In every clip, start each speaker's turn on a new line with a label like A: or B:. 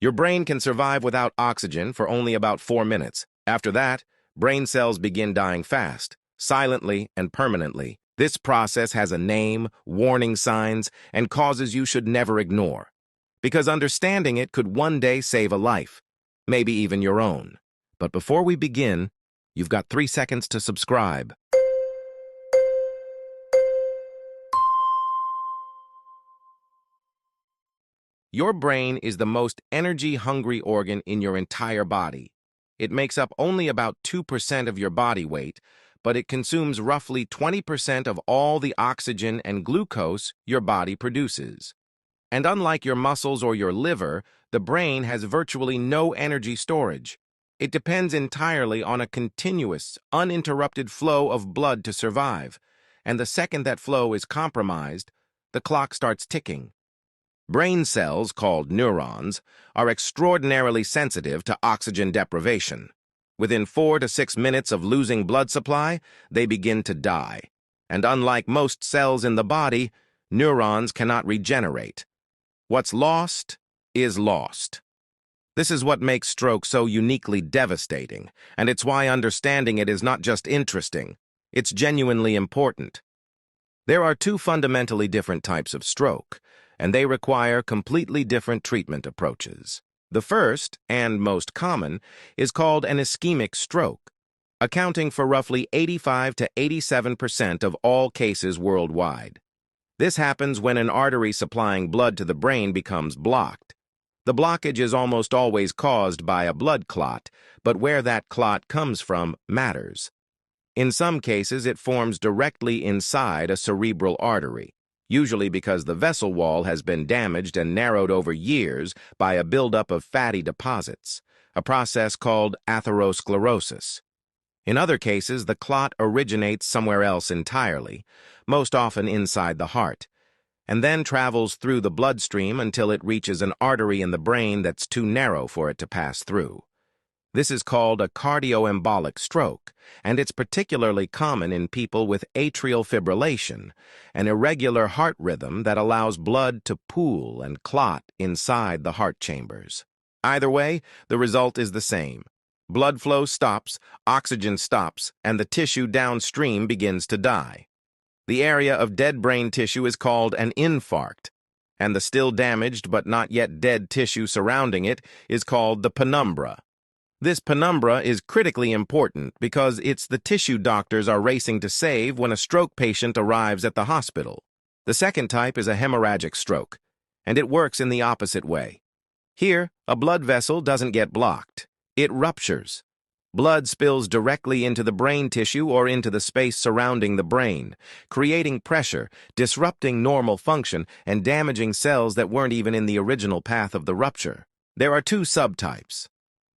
A: Your brain can survive without oxygen for only about 4 minutes. After that, brain cells begin dying fast, silently and permanently. This process has a name, warning signs, and causes you should never ignore, because understanding it could one day save a life, maybe even your own. But before we begin, you've got 3 seconds to subscribe. Your brain is the most energy-hungry organ in your entire body. It makes up only about 2% of your body weight, but it consumes roughly 20% of all the oxygen and glucose your body produces. And unlike your muscles or your liver, the brain has virtually no energy storage. It depends entirely on a continuous, uninterrupted flow of blood to survive, and the second that flow is compromised, the clock starts ticking. Brain cells, called neurons, are extraordinarily sensitive to oxygen deprivation. Within 4 to 6 minutes of losing blood supply, they begin to die. And unlike most cells in the body, neurons cannot regenerate. What's lost is lost. This is what makes stroke so uniquely devastating, and it's why understanding it is not just interesting, it's genuinely important. There are 2 fundamentally different types of stroke, and they require completely different treatment approaches. The first, and most common, is called an ischemic stroke, accounting for roughly 85 to 87% of all cases worldwide. This happens when an artery supplying blood to the brain becomes blocked. The blockage is almost always caused by a blood clot, but where that clot comes from matters. In some cases, it forms directly inside a cerebral artery, usually because the vessel wall has been damaged and narrowed over years by a buildup of fatty deposits, a process called atherosclerosis. In other cases, the clot originates somewhere else entirely, most often inside the heart, and then travels through the bloodstream until it reaches an artery in the brain that's too narrow for it to pass through. This is called a cardioembolic stroke, and it's particularly common in people with atrial fibrillation, an irregular heart rhythm that allows blood to pool and clot inside the heart chambers. Either way, the result is the same. Blood flow stops, oxygen stops, and the tissue downstream begins to die. The area of dead brain tissue is called an infarct, and the still damaged but not yet dead tissue surrounding it is called the penumbra. This penumbra is critically important because it's the tissue doctors are racing to save when a stroke patient arrives at the hospital. The second type is a hemorrhagic stroke, and it works in the opposite way. Here, a blood vessel doesn't get blocked. It ruptures. Blood spills directly into the brain tissue or into the space surrounding the brain, creating pressure, disrupting normal function, and damaging cells that weren't even in the original path of the rupture. There are 2 subtypes.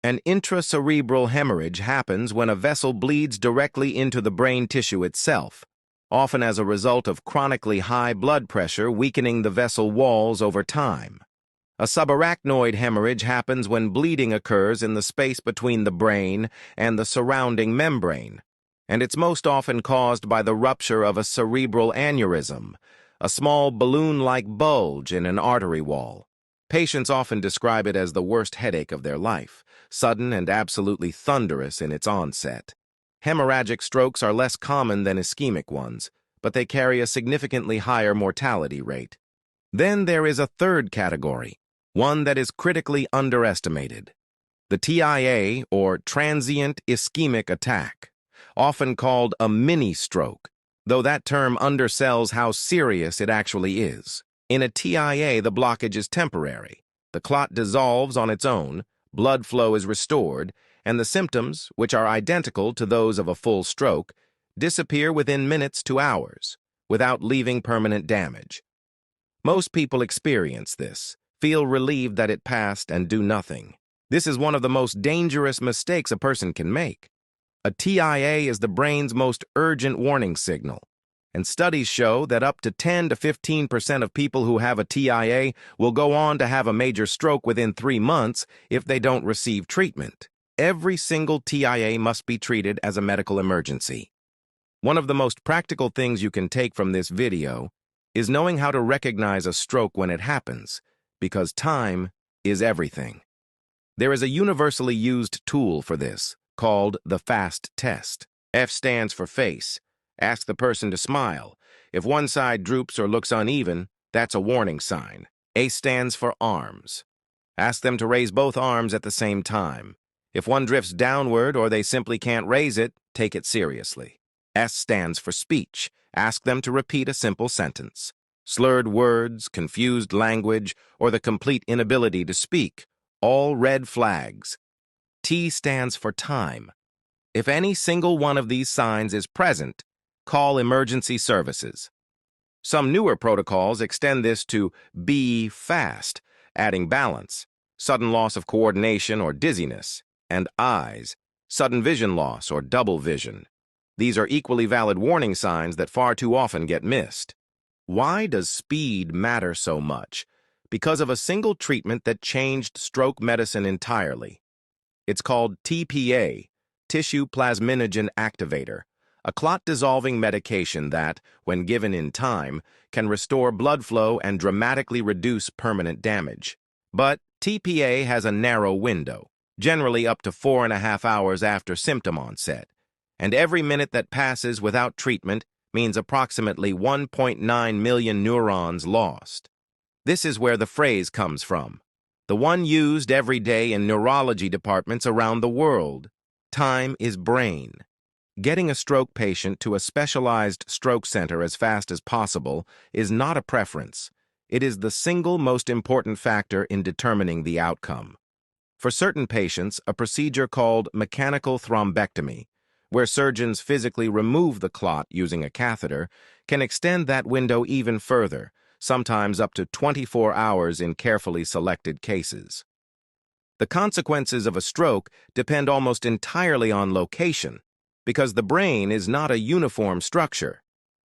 A: An intracerebral hemorrhage happens when a vessel bleeds directly into the brain tissue itself, often as a result of chronically high blood pressure weakening the vessel walls over time. A subarachnoid hemorrhage happens when bleeding occurs in the space between the brain and the surrounding membrane, and it's most often caused by the rupture of a cerebral aneurysm, a small balloon-like bulge in an artery wall. Patients often describe it as the worst headache of their life, sudden and absolutely thunderous in its onset. Hemorrhagic strokes are less common than ischemic ones, but they carry a significantly higher mortality rate. Then there is a third category, one that is critically underestimated. The TIA, or transient ischemic attack, often called a mini-stroke, though that term undersells how serious it actually is. In a TIA, the blockage is temporary. The clot dissolves on its own, blood flow is restored, and the symptoms, which are identical to those of a full stroke, disappear within minutes to hours, without leaving permanent damage. Most people experience this, feel relieved that it passed, and do nothing. This is one of the most dangerous mistakes a person can make. A TIA is the brain's most urgent warning signal, and studies show that up to 10 to 15% of people who have a TIA will go on to have a major stroke within 3 months if they don't receive treatment. Every single TIA must be treated as a medical emergency. One of the most practical things you can take from this video is knowing how to recognize a stroke when it happens, because time is everything. There is a universally used tool for this, called the FAST test. F stands for face. Ask the person to smile. If one side droops or looks uneven, that's a warning sign. A stands for arms. Ask them to raise both arms at the same time. If one drifts downward or they simply can't raise it, take it seriously. S stands for speech. Ask them to repeat a simple sentence. Slurred words, confused language, or the complete inability to speak, all red flags. T stands for time. If any single one of these signs is present, call emergency services. Some newer protocols extend this to B fast, adding balance, sudden loss of coordination or dizziness, and eyes, sudden vision loss or double vision. These are equally valid warning signs that far too often get missed. Why does speed matter so much? Because of a single treatment that changed stroke medicine entirely. It's called TPA, tissue plasminogen activator, a clot-dissolving medication that, when given in time, can restore blood flow and dramatically reduce permanent damage. But TPA has a narrow window, generally up to 4.5 hours after symptom onset, and every minute that passes without treatment means approximately 1.9 million neurons lost. This is where the phrase comes from, the one used every day in neurology departments around the world. Time is brain. Getting a stroke patient to a specialized stroke center as fast as possible is not a preference. It is the single most important factor in determining the outcome. For certain patients, a procedure called mechanical thrombectomy, where surgeons physically remove the clot using a catheter, can extend that window even further, sometimes up to 24 hours in carefully selected cases. The consequences of a stroke depend almost entirely on location, because the brain is not a uniform structure.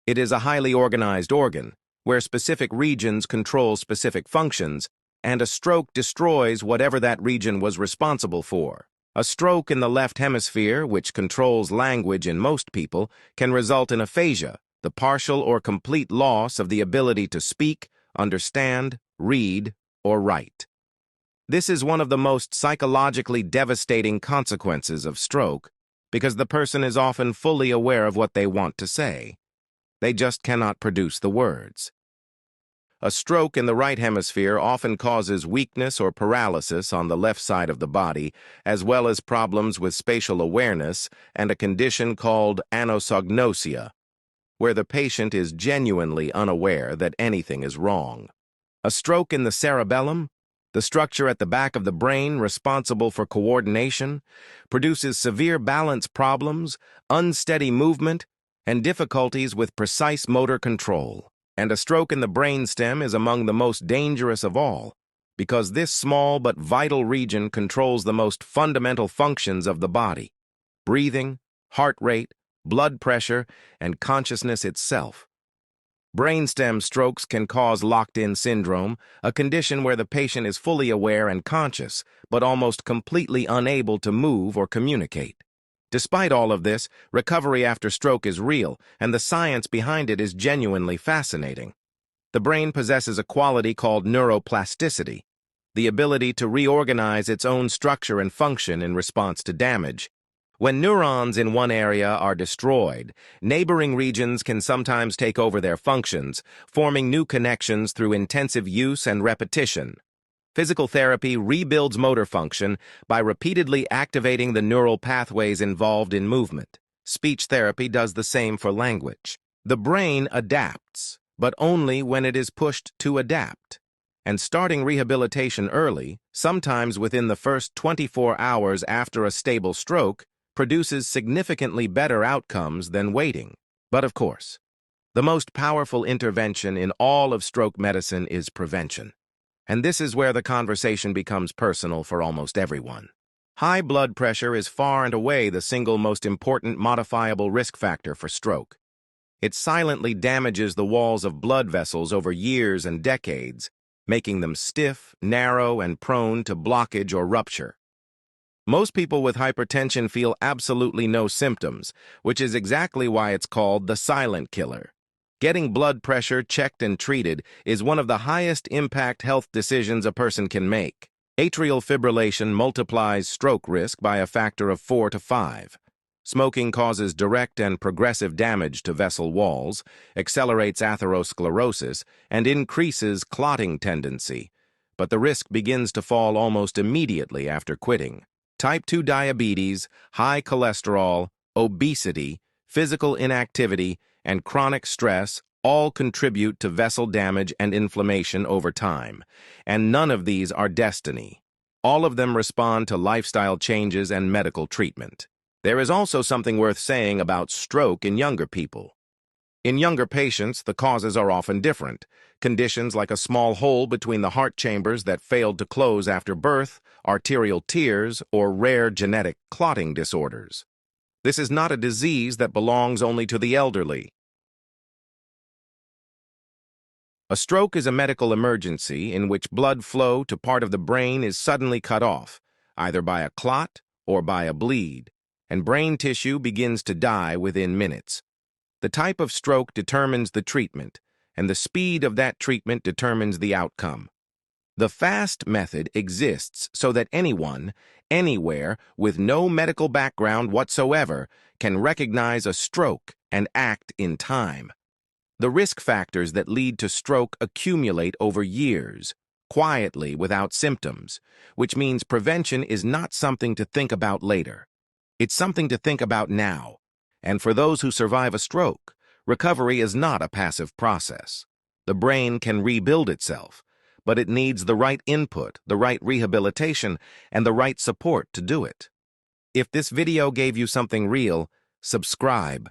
A: It is a highly organized organ, where specific regions control specific functions, and a stroke destroys whatever that region was responsible for. A stroke in the left hemisphere, which controls language in most people, can result in aphasia, the partial or complete loss of the ability to speak, understand, read, or write. This is one of the most psychologically devastating consequences of stroke, because the person is often fully aware of what they want to say. They just cannot produce the words. A stroke in the right hemisphere often causes weakness or paralysis on the left side of the body, as well as problems with spatial awareness and a condition called anosognosia, where the patient is genuinely unaware that anything is wrong. A stroke in the cerebellum, the structure at the back of the brain responsible for coordination, produces severe balance problems, unsteady movement, and difficulties with precise motor control. And a stroke in the brainstem is among the most dangerous of all, because this small but vital region controls the most fundamental functions of the body: breathing, heart rate, blood pressure, and consciousness itself. Brainstem strokes can cause locked-in syndrome, a condition where the patient is fully aware and conscious, but almost completely unable to move or communicate. Despite all of this, recovery after stroke is real, and the science behind it is genuinely fascinating. The brain possesses a quality called neuroplasticity, the ability to reorganize its own structure and function in response to damage. When neurons in one area are destroyed, neighboring regions can sometimes take over their functions, forming new connections through intensive use and repetition. Physical therapy rebuilds motor function by repeatedly activating the neural pathways involved in movement. Speech therapy does the same for language. The brain adapts, but only when it is pushed to adapt. And starting rehabilitation early, sometimes within the first 24 hours after a stable stroke, produces significantly better outcomes than waiting. But of course, the most powerful intervention in all of stroke medicine is prevention. And this is where the conversation becomes personal for almost everyone. High blood pressure is far and away the single most important modifiable risk factor for stroke. It silently damages the walls of blood vessels over years and decades, making them stiff, narrow, and prone to blockage or rupture. Most people with hypertension feel absolutely no symptoms, which is exactly why it's called the silent killer. Getting blood pressure checked and treated is one of the highest impact health decisions a person can make. Atrial fibrillation multiplies stroke risk by a factor of 4 to 5. Smoking causes direct and progressive damage to vessel walls, accelerates atherosclerosis, and increases clotting tendency. But the risk begins to fall almost immediately after quitting. Type 2 diabetes, high cholesterol, obesity, physical inactivity, and chronic stress all contribute to vessel damage and inflammation over time, and none of these are destiny. All of them respond to lifestyle changes and medical treatment. There is also something worth saying about stroke in younger people. In younger patients, the causes are often different. Conditions like a small hole between the heart chambers that failed to close after birth, arterial tears, or rare genetic clotting disorders. This is not a disease that belongs only to the elderly. A stroke is a medical emergency in which blood flow to part of the brain is suddenly cut off, either by a clot or by a bleed, and brain tissue begins to die within minutes. The type of stroke determines the treatment, and the speed of that treatment determines the outcome. The FAST method exists so that anyone, anywhere, with no medical background whatsoever, can recognize a stroke and act in time. The risk factors that lead to stroke accumulate over years, quietly without symptoms, which means prevention is not something to think about later. It's something to think about now. And for those who survive a stroke, recovery is not a passive process. The brain can rebuild itself, but it needs the right input, the right rehabilitation, and the right support to do it. If this video gave you something real, subscribe